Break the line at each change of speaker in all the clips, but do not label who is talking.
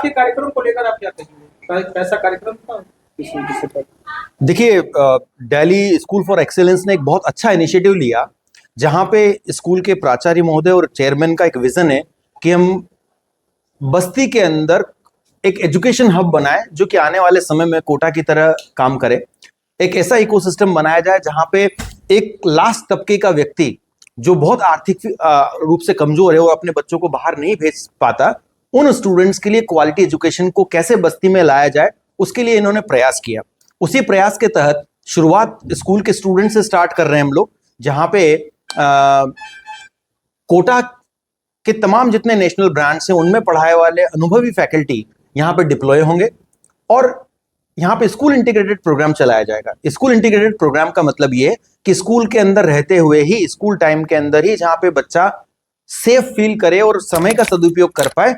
आज के कार्यक्रम को लेकर आप क्या कहेंगे? कैसा कार्यक्रम था?
देखिए, दिल्ली स्कूल फॉर एक्सेलेंस ने एक बहुत अच्छा इनिशिएटिव लिया, जहां पे स्कूल के प्राचार्य महोदय और चेयरमैन का एक विजन है कि हम बस्ती के अंदर एक एजुकेशन हब बनाए जो कि आने वाले समय में कोटा की तरह काम करे। एक ऐसा इकोसिस्टम बनाया जाए जहां पे एक लास्ट तबके का व्यक्ति जो बहुत आर्थिक रूप से कमजोर है और अपने बच्चों को बाहर नहीं भेज पाता, उन स्टूडेंट्स के लिए क्वालिटी एजुकेशन को कैसे बस्ती में लाया जाए, उसके लिए इन्होंने प्रयास किया। उसी प्रयास के तहत शुरुआत स्कूल के स्टूडेंट से स्टार्ट कर रहे हैं हम लोग, जहां पे कोटा के तमाम जितने नेशनल ब्रांड्स हैं उनमें पढ़ाए वाले अनुभवी फैकल्टी यहाँ पे डिप्लॉय होंगे और यहाँ पे स्कूल इंटीग्रेटेड प्रोग्राम चलाया जाएगा। स्कूल इंटीग्रेटेड प्रोग्राम का मतलब ये कि स्कूल के अंदर रहते हुए ही, स्कूल टाइम के अंदर ही, जहाँ पे बच्चा सेफ फील करे और समय का सदुपयोग कर पाए,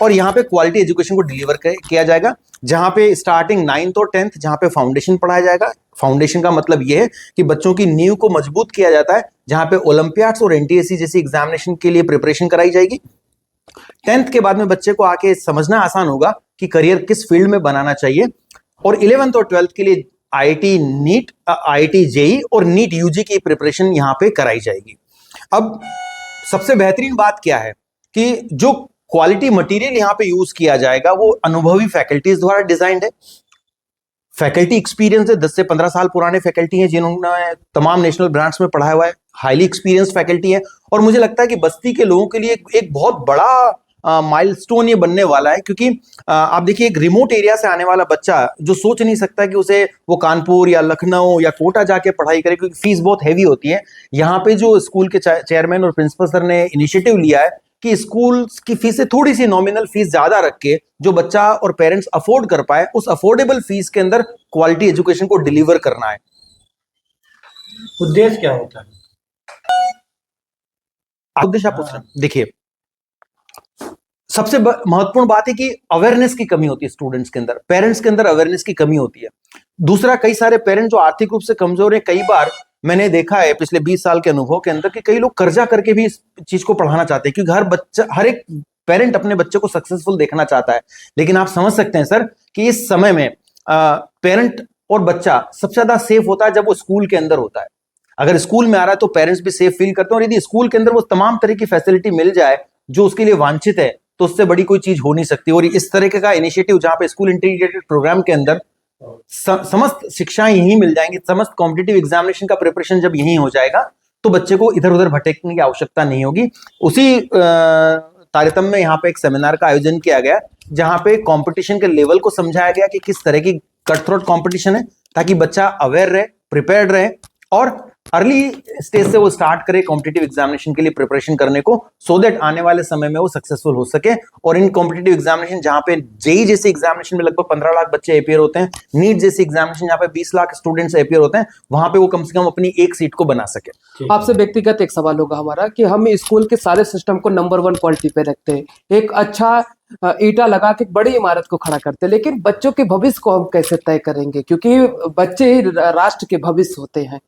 और यहाँ पे क्वालिटी एजुकेशन को डिलीवर किया जाएगा। जहाँ पे स्टार्टिंग 9th और 10th जहाँ पे फाउंडेशन पढ़ाया जाएगा। फाउंडेशन का मतलब ये है कि बच्चों की नींव को मजबूत किया जाता है, जहाँ पे ओलंपियाड्स और एनटीएससी जैसी एग्जामिनेशन के लिए प्रिपरेशन कराई जाएगी। 10th के बाद में बच्चे को आके समझना आसान होगा कि करियर किस फील्ड में बनाना चाहिए, और 11th और 12th के लिए आईआईटी नीट, आईआईटी जेई और नीट यूजी की प्रिपरेशन यहाँ पे कराई जाएगी। अब सबसे बेहतरीन बात क्या है कि जो क्वालिटी मटेरियल यहाँ पे यूज किया जाएगा वो अनुभवी फैकल्टीज द्वारा डिजाइंड है। फैकल्टी एक्सपीरियंस है, 10 से 15 साल पुराने फैकल्टी हैं जिन्होंने तमाम नेशनल ब्रांड्स में पढ़ाया हुआ है। हाईली एक्सपीरियंस फैकल्टी है, और मुझे लगता है कि बस्ती के लोगों के लिए एक बहुत बड़ा माइलस्टोन ये बनने वाला है, क्योंकि आप देखिए, एक रिमोट एरिया से आने वाला बच्चा जो सोच नहीं सकता कि उसे वो कानपुर या लखनऊ या कोटा जाके पढ़ाई करे, क्योंकि फीस बहुत हैवी होती है। यहाँ पे जो स्कूल के चेयरमैन और प्रिंसिपल सर ने इनिशिएटिव लिया है कि स्कूल की फीसें थोड़ी सी नॉमिनल फीस ज्यादा रख के जो बच्चा और पेरेंट्स अफोर्ड कर पाए, उस अफोर्डेबल फीस के अंदर क्वालिटी एजुकेशन को डिलीवर करना है।
उद्देश्य क्या होता है?
उद्देश्य आप पूछ रहे हैं। देखिए, सबसे महत्वपूर्ण बात है कि अवेयरनेस की कमी होती है स्टूडेंट्स के अंदर, पेरेंट्स के अंदर अवेयरनेस की कमी होती है। दूसरा, कई सारे पेरेंट्स जो आर्थिक रूप से कमजोर हैं, कई बार मैंने देखा है पिछले 20 साल के अनुभव के अंदर कि कई लोग कर्जा करके भी इस चीज को पढ़ाना चाहते हैं, क्योंकि हर एक पेरेंट अपने बच्चे को सक्सेसफुल देखना चाहता है। लेकिन आप समझ सकते हैं सर कि इस समय में पेरेंट और बच्चा सबसे ज्यादा सेफ होता है जब वो स्कूल के अंदर होता है। अगर स्कूल में आ रहा है तो पेरेंट्स भी सेफ फील करते हैं, और यदि स्कूल के अंदर वो तमाम तरह की फैसिलिटी मिल जाए जो उसके लिए वांछित है, तो उससे बड़ी कोई चीज हो नहीं सकती। और इस तरह का इनिशिएटिव जहां पे स्कूल इंटीग्रेटेड प्रोग्राम के अंदर समस्त शिक्षाएं यहीं मिल जाएंगी, समस्त कॉम्पिटिटिव एग्जामिनेशन का प्रिपरेशन जब यहीं हो जाएगा, तो बच्चे को इधर उधर भटकने की आवश्यकता नहीं होगी। उसी तारतम्य में यहाँ पे एक सेमिनार का आयोजन किया गया, जहां पे कंपटीशन के लेवल को समझाया गया कि किस तरह की कट थ्रोट कंपटीशन है, ताकि बच्चा अवेयर रहे, प्रिपेयर्ड रहे, और अर्ली स्टेज से वो स्टार्ट करे कॉम्पिटिटिव एग्जामिनेशन के लिए प्रिपरेशन करने को, सो दैट आने वाले समय में वो सक्सेसफुल हो सके। और इन कॉम्पिटिटिव एग्जामिनेशन जहां पे जेई जैसे एग्जामिनेशन में लगभग 15 लाख बच्चे अपियर होते हैं, नीट जैसे एग्जामिनेशन जहां पे 20 लाख स्टूडेंट्स अपियर होते हैं, वहां पे वो कम से कम अपनी एक सीट को बना सके।
आपसे व्यक्तिगत एक सवाल होगा हमारा कि हम स्कूल के सारे सिस्टम को नंबर 1 क्वालिटी पे रखते हैं, एक अच्छा ईटा लगा के बड़ी इमारत को खड़ा करते हैं, लेकिन बच्चों के भविष्य को हम कैसे तय करेंगे, क्योंकि बच्चे ही राष्ट्र के भविष्य होते हैं।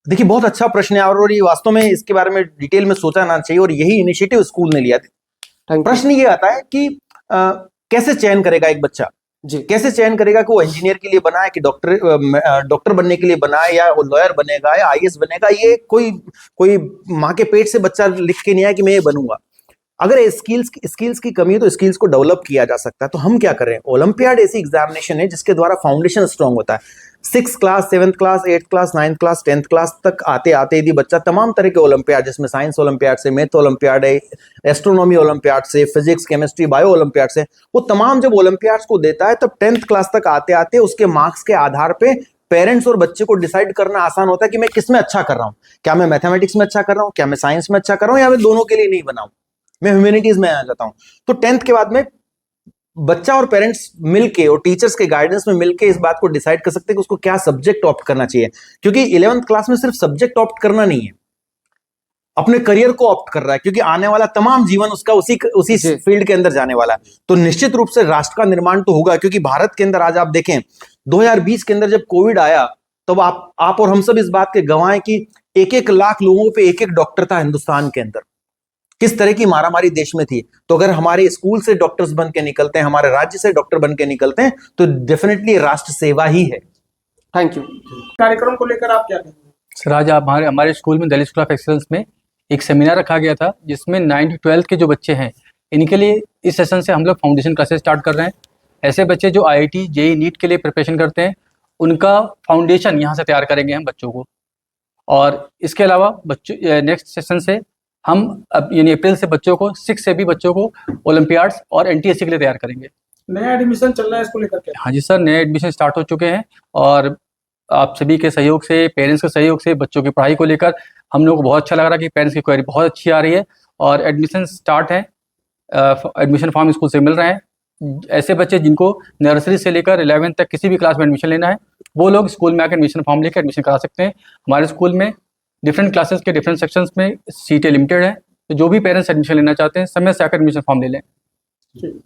देखिए, बहुत अच्छा प्रश्न है, और ये वास्तव में इसके बारे में डिटेल में सोचा ना चाहिए, और यही इनिशिएटिव स्कूल ने लिया था। प्रश्न ये आता है कि कैसे चयन करेगा एक बच्चा जी, कैसे चयन करेगा कि वो इंजीनियर के लिए बना है कि डॉक्टर बनने के लिए बना है, या वो लॉयर बनेगा या आईएएस बनेगा। ये कोई माँ के पेट से बच्चा लिख के नहीं आया कि मैं ये बनूंगा। अगर स्किल्स की कमी है तो स्किल्स को डेवलप किया जा सकता है। तो हम क्या कर रहे हैं, ओलंपियाड ऐसी एग्जामिनेशन है जिसके द्वारा फाउंडेशन स्ट्रांग होता है। 6th class, 7th class, 8th class, 9th class, 10th class तक आते आते यदि बच्चा तमाम तरह के ओलंपियाड, जिसमें साइंस ओलंपियाड से, मैथ ओलंपियाड है, एस्ट्रोनॉमी ओलंपियाड से, फिजिक्स, केमिस्ट्री, बायो ओलंपियाड से, वो तमाम जब ओलंपियाड्स को देता है, तब 10th क्लास तक आते आते उसके मार्क्स के आधार पे पेरेंट्स और बच्चे को डिसाइड करना आसान होता है कि मैं किस में अच्छा कर रहा हूँ। क्या मैं मैथमेटिक्स में अच्छा कर रहा हूँ, क्या मैं साइंस में अच्छा कर रहा हूँ, या मैं दोनों के लिए नहीं बनाऊं, मैं ह्यूमैनिटीज में आ जाता हूं। तो 10th के बाद में बच्चा और पेरेंट्स मिलके और टीचर्स के गाइडेंस में मिलके इस बात को डिसाइड कर सकते हैं कि उसको क्या सब्जेक्ट ऑप्ट करना चाहिए, क्योंकि 11th क्लास में सिर्फ सब्जेक्ट ऑप्ट करना नहीं है, अपने करियर को ऑप्ट कर रहा है, क्योंकि आने वाला तमाम जीवन उसका उसी फील्ड के अंदर जाने वाला है। तो निश्चित रूप से राष्ट्र का निर्माण तो होगा, क्योंकि भारत के अंदर आज आप देखें 2020 के अंदर जब कोविड आया, तब आप और हम सब इस बात के गवाह हैं कि 1-1 लाख लोगों पे 1-1 डॉक्टर था हिंदुस्तान के अंदर। किस तरह की मारामारी देश में थी। तो अगर हमारे स्कूल से डॉक्टर्स बन के निकलते हैं, हमारे राज्य से डॉक्टर बन के निकलते हैं, तो डेफिनेटली राष्ट्र सेवा ही है।
Thank you.
कार्यक्रम को लेकर आप क्या कहेंगे?
सर, आज हमारे हमारे स्कूल में दिल्ली स्कूल ऑफ एक्सीलेंस में एक सेमिनार रखा गया था, जिसमें 9th to 12th के जो बच्चे हैं, इनके लिए इस सेशन से हम लोग फाउंडेशन क्लासेस स्टार्ट कर रहे हैं। ऐसे बच्चे जो IIT JEE नीट के लिए प्रिपरेशन करते हैं, उनका फाउंडेशन यहाँ से तैयार करेंगे हम बच्चों को। और इसके अलावा बच्चों नेक्स्ट सेशन से हम अब यानी अप्रैल से बच्चों को 6 से भी बच्चों को ओलंपियाड्स और NTSC के लिए तैयार करेंगे।
नया एडमिशन चल रहा है, इसको लेकर क्या?
हाँ जी सर, नए एडमिशन स्टार्ट हो चुके हैं और आप सभी के सहयोग से, पेरेंट्स के सहयोग से बच्चों की पढ़ाई को लेकर हम लोग को बहुत अच्छा लग रहा है कि पेरेंट्स की क्वेरी बहुत अच्छी आ रही है और एडमिशन स्टार्ट है। एडमिशन फॉर्म स्कूल से मिल रहे हैं। ऐसे बच्चे जिनको नर्सरी से लेकर 11th तक किसी भी क्लास में एडमिशन लेना है, वो लोग स्कूल में आकर एडमिशन फॉर्म लेकर एडमिशन करा सकते हैं। हमारे स्कूल में डिफरेंट क्लासेस के डिफरेंट सेक्शंस में सीटें लिमिटेड है, तो जो भी पेरेंट्स एडमिशन लेना चाहते हैं समय से आकर एडमिशन फॉर्म ले लें।
ठीक।